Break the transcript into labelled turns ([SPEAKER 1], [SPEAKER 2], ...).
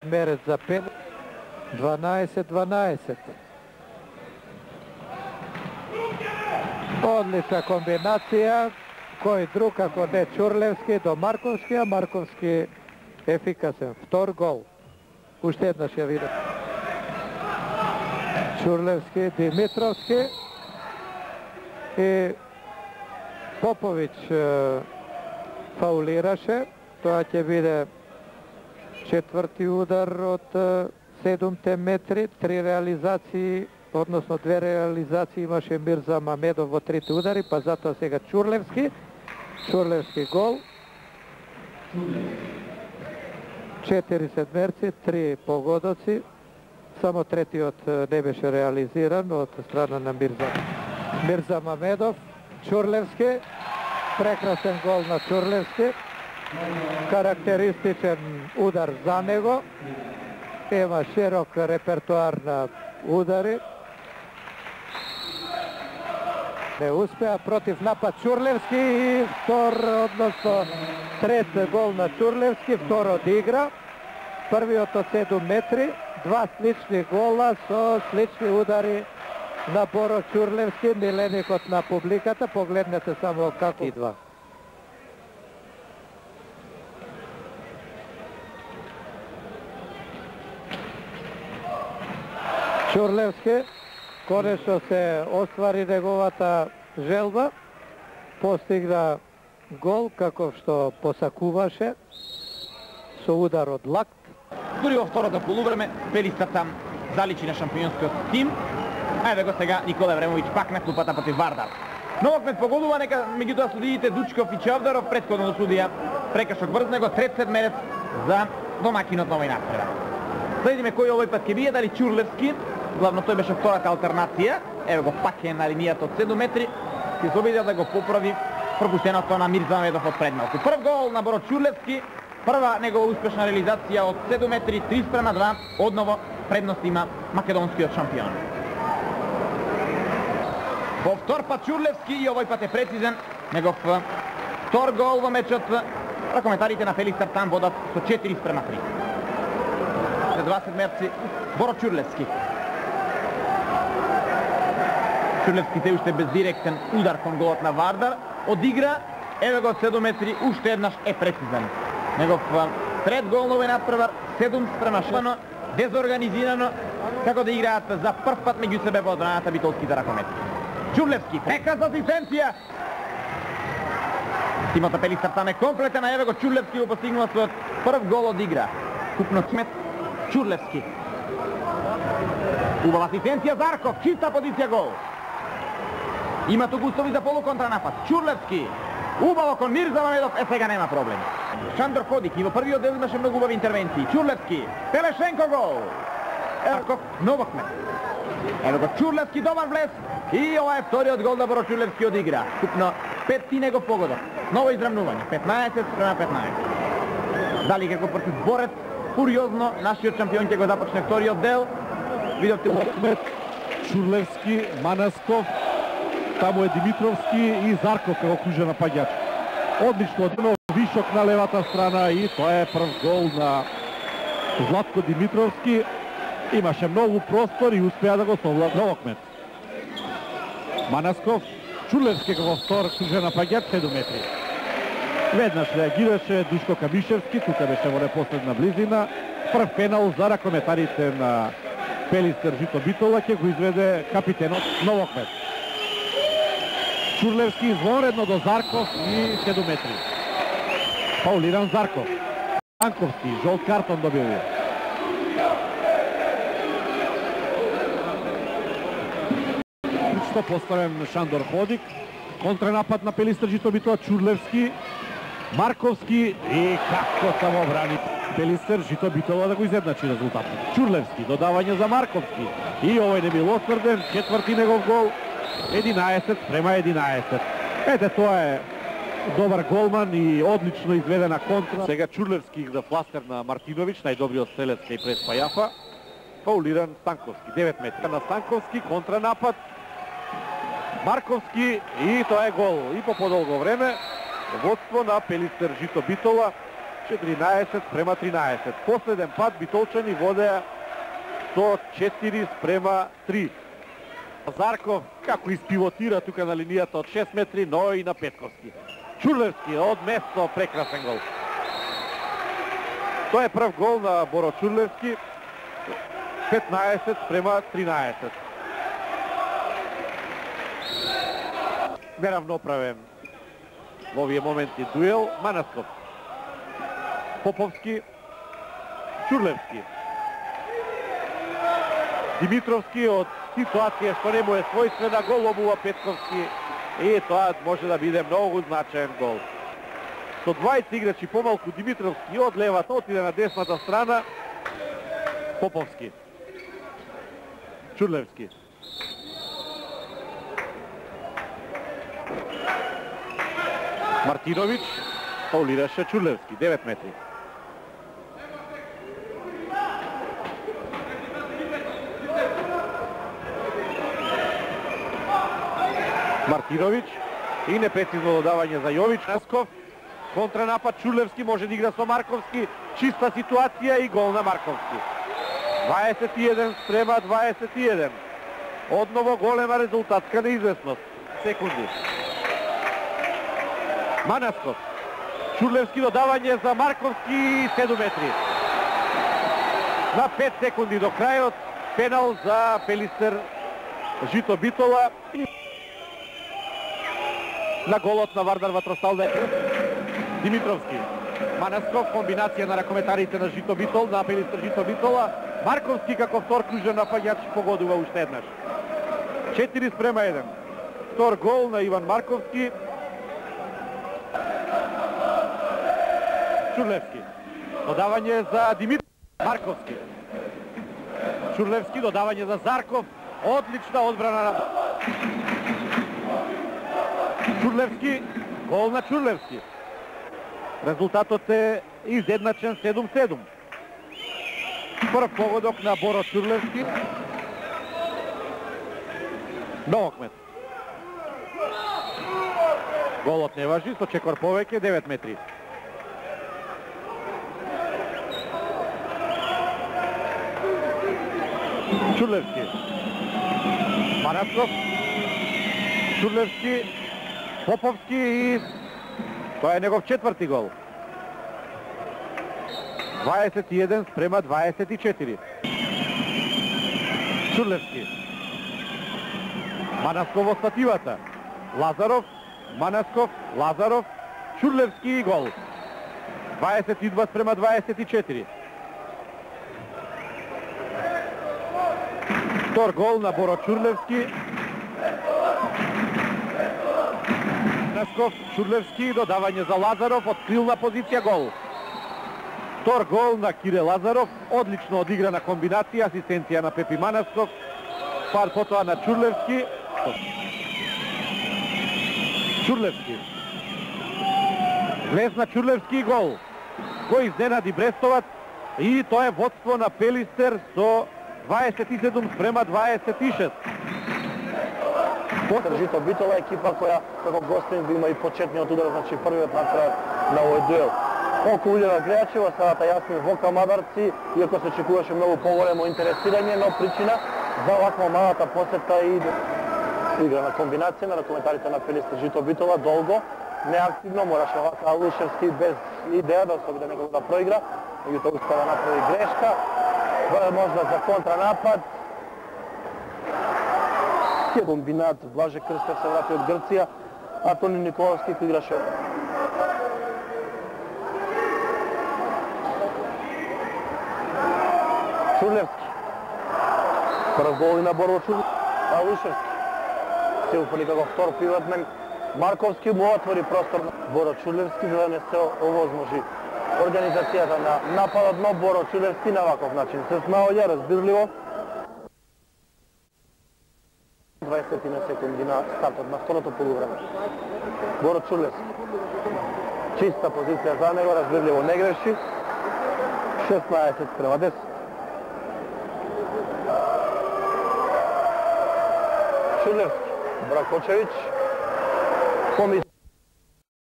[SPEAKER 1] Мерец за 5. 12-12. Одлична комбинација. Кој друг ако не Чурлевски до Марковски, а Марковски ефикасен. Втор гол. Уште еднаш ја видам. Чурлевски, Димитровски и Поповиќ фаулираше. Тоа ќе биде четврти удар од 7 метри, 3 реализации, односно 2 реализации имаше Мирза Мамедов во 3 удари, па затоа сега Чурлевски. Чурлевски гол. 4 седмерци, 3 погодоци. Само третиот не беше реализиран од страна на Мирза Мамедов. Чурлевски. Прекрасен гол на Чурлевски. Карактеристичен удар за него. Има широк репертуар на удари. Не успеа против напад Чурлевски и втор, односно трет гол на Чурлевски, втор од игра. Првиот од 7 метри, два слични гола со слични удари на Боро Чурлевски, миленикот на публиката. Погледнете само како идва. Чурлевски, конечно се оствари неговата желба, постигна гол како што посакуваше со удар од лакт.
[SPEAKER 2] Дури во второто полувреме Пелистар там заличи на шампионскиот тим. Ајде го сега Никола Евремовиќ пак на клупата против Вардар. Новокмет погодува, нека меѓутоа судиите Дучков и Чавдаров претходно судија прекршок врз него, трет седмерец за домакинот на овој натпревар. Следиме кој овој пат ќе бие, дали Чурлевски. Главно тој беше втората алтернација. Еве го пак е на линијата од 7 метри. Ќе се обиде да го поправи пропуштеното на Мирза Мамедов од предмалку. Прв гол на Боро Чурлевски. Прва негова успешна реализација од 7 метри, 3:2. Одново предност има македонскиот шампион. Во втор пат Чурлевски и овој пат е прецизен. Негов втор гол во мечот. Ракометарите на Пелистар там водат со 4:3. След 2 седмерци Боро Чурлевски. Чурлевски се уште без директен удар кон голот на Вардар. Од игра, еве го од 7 метри, уште еднаш е прецизен. Негов трет гол на овој натпревар, 7:6, дезорганизирано, како да играат за прв пат меѓу себе во одбраната битолските ракомети. Чурлевски, прекрасна асистенција! Тимот на Пелистар там е комплетен, а еве го Чурлевски го постигнува својот прв гол од игра. Купно смет Чурлевски. Убава асистенција Зарков, чиста позиција гол. Има туку услови за полуконтранапад. Чурлевски. Убаво кон Мирза Мамедов, сега нема проблем. Шандор Ходик и во првиот дел имаше многу убави интервенции. Чурлевски. Телешенко гол. Ерков Новокмет. Ево го Чурлевски, добар влез. И ова е вториот гол на Боро Чурлевски од игра. Купно 5 негов погодок. Ново израмнување. 15:15. Дали како против Борец. Фуриозно, нашиот шампион ќе го започне вториот дел. Видовте
[SPEAKER 3] Новокмет, Чурлевски, Манасков, таму е Димитровски и Зарков како кружен напаѓач. Одлично одно вишок на левата страна и тоа е прв гол на Златко Димитровски. Имаше многу простор и успеа да го совлада Новокмет. Манасков, Чурлевски како втор кружен напаѓач, 7 метри. Веднаш реагираше Душко Камишевски, тука беше во непосредна близина. Прв пенал за ракометарите на Пелистар Жито Битола ќе го изведе капитенот Новокмет. Чурлевски извонредно до Зарков и 7 метри. Фаулиран Зарков. Станковски, жолт картон добил. Лично поставен Шандор Ходик. Контранапад на Пелистар Жито Битола, Чурлевски, Марковски и како само брани Пелистар Жито Битола да го изедначи резултатот. Чурлевски, додавање за Марковски. И овој не бил осврден, четврти негов гол. 11:11. Ете, тоа е добар голман и одлично изведена контра. Сега Чурлевски да фластер на Мартиновиќ, најдобриот стрелец кај пред Пајафа. Фаулиран Станковски, 9 метри. На Станковски, контранапад. Марковски и тоа е гол. И по подолго време водство на Пелистар Жито Битола 14:13. Последен пат битолчани водеа со 4:3. Зарков како испивотира тука на линијата од 6 метри, но и на Петковски. Чурлевски од место, прекрасен гол. Тоа е прв гол на Боро Чурлевски. 15:13. Неравноправен во овие моменти дуел. Манасков, Поповски, Чурлевски, Димитровски од ситуација што не му е својствена, гол лобува Петковски и тоа може да биде многу значаен гол. Со двајца играчи помалку, Димитровски од левата отиде на десната страна, Поповски, Чурлевски, Мартиновиќ фаулираше Чурлевски, 9 метри. Мартиновиќ и непрецизно додавање за Јович. Насков, контранапад, Чурлевски може да игра со Марковски, чиста ситуација и гол на Марковски. 21:21. Одново голема резултатска неизвестност. Секунди. Манасков, Чурлевски додавање за Марковски, 7 метри. На 5 секунди до крајот, пенал за Пелистер Жито Битола. На голот на Вардар Ватростал Димитровски, Манасков, комбинација на ракометарите на Жито Битол, на Пелистер Жито Битола. Марковски како втор кружен напаѓач погодува уште еднаш. 4:1. Втор гол на Иван Марковски. Чурлевски, додавање за Димитровски. Марковски, Чурлевски, додавање за Зарков. Одлична одбрана на Чурлевски, гол на Чурлевски. Резултатот е изедначен 7:7. Прв погодок на Боро Чурлевски. Новокмет. Голот не важи, со чекор повеќе, 9 метри. Чурлевски, Манасков, Чурлевски, Поповски и тоа е негов четврти гол. 21:24. Чурлевски, Манасков во стативата. Лазаров, Манасков, Лазаров, Чурлевски и гол. 22:24. Втор гол на Боро Чурлевски. Манасков, Чурлевски, додавање за Лазаров, од крилна позиција, гол. Втор гол на Кире Лазаров, одлично одиграна комбинација, асистенција на Пепи Манасков, пар потоа на Чурлевски. Чурлевски. Влез на Чурлевски, гол. Го изненади Брестоваc и тоа е водство на Пелистер со 27:26.
[SPEAKER 4] Жито Битола екипа која како гостин има и почетниот удар, значи првиот на крај на овој дуел. Колку Уљева Грејачи во садата Јасмин Вока Мадарци, иако се очекуваше многу поголемо интересирање, но причина за оваква малата посета и играна комбинација на ракометарите на Пелистер Жито Битола, долго, неактивно, мораше овака Лушевски без идеја да се обиде некако да проигра, меѓутоа успеа да направи грешка. Можда за контранапад. Комбинат Блаже Крстев се врати од Грција, а Тони Николовски кој играше. Чурлевски. Прв гол и на Боро Чурлевски. А Лушевски се упали како втор пивотмен. Марковски му отвори простор на Боро Чурлевски за да не се овозможи организацијата на нападот, но Боро Чурлевски на ваков начин се снаоѓа разбирливо. 20 секунди на стартот на второто полувреме. Боро Чурлевски. Чиста позиција за него, разбирливо не греши. 16:10. Чурлевски, Бракочевиќ.